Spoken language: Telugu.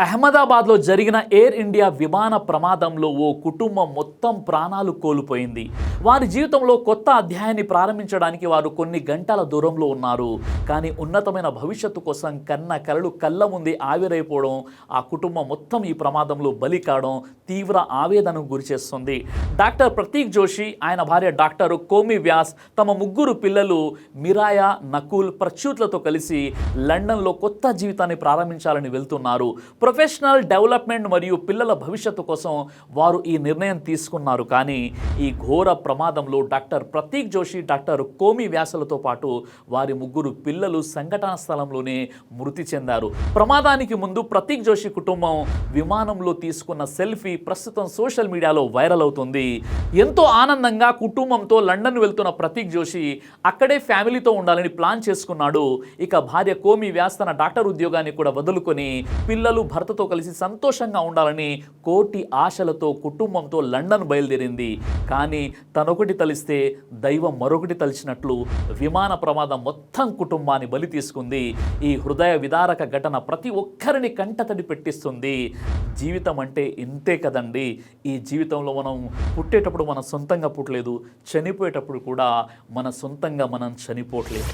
అహ్మదాబాద్లో జరిగిన ఎయిర్ ఇండియా విమాన ప్రమాదంలో ఓ కుటుంబం మొత్తం ప్రాణాలు కోల్పోయింది. వారి జీవితంలో కొత్త అధ్యాయాన్ని ప్రారంభించడానికి వారు కొన్ని గంటల దూరంలో ఉన్నారు. కానీ ఉన్నతమైన భవిష్యత్తు కోసం కన్న కలలు కళ్ళ ముందే ఆవిరైపోవడం, ఆ కుటుంబం మొత్తం ఈ ప్రమాదంలో బలి కావడం తీవ్ర ఆవేదనకు గురిచేస్తుంది. డాక్టర్ ప్రతీక్ జోషి, ఆయన భార్య డాక్టర్ కోమి వ్యాస్, తమ ముగ్గురు పిల్లలు మిరాయా, నకుల్, ప్రచ్యూత్లతో కలిసి లండన్లో కొత్త జీవితాన్ని ప్రారంభించాలని వెళ్తున్నారు. ప్రొఫెషనల్ డెవలప్మెంట్ మరియు పిల్లల భవిష్యత్తు కోసం వారు ఈ నిర్ణయం తీసుకున్నారు. కానీ ఈ ఘోర ప్రమాదంలో డాక్టర్ ప్రతీక్ జోషి, డాక్టర్ కోమి వ్యాసలతో పాటు వారి ముగ్గురు పిల్లలు సంఘటనా స్థలంలోనే మృతి చెందారు. ప్రమాదానికి ముందు ప్రతీక్ జోషి కుటుంబం విమానంలో తీసుకున్న సెల్ఫీ ప్రస్తుతం సోషల్ మీడియాలో వైరల్ అవుతుంది. ఎంతో ఆనందంగా కుటుంబంతో లండన్ వెళ్తున్న ప్రతీక్ జోషి అక్కడే ఫ్యామిలీతో ఉండాలని ప్లాన్ చేసుకున్నాడు. ఇక భార్య కోమి వ్యాస్ తన డాక్టర్ ఉద్యోగాన్ని కూడా వదులుకొని పిల్లలు భర్తతో కలిసి సంతోషంగా ఉండాలని కోటి ఆశలతో కుటుంబంతో లండన్ బయలుదేరింది. కానీ తనొకటి తలిస్తే దైవం మరొకటి తలిచినట్లు విమాన ప్రమాదం మొత్తం కుటుంబాన్ని బలి తీసుకుంది. ఈ హృదయ విదారక ఘటన ప్రతి ఒక్కరిని కంటతడి పెట్టిస్తుంది. జీవితం అంటే ఇంతే కదండి. ఈ జీవితంలో మనం పుట్టేటప్పుడు మనం సొంతంగా పుట్టలేదు, చనిపోయేటప్పుడు కూడా మన సొంతంగా మనం చనిపోవట్లేదు.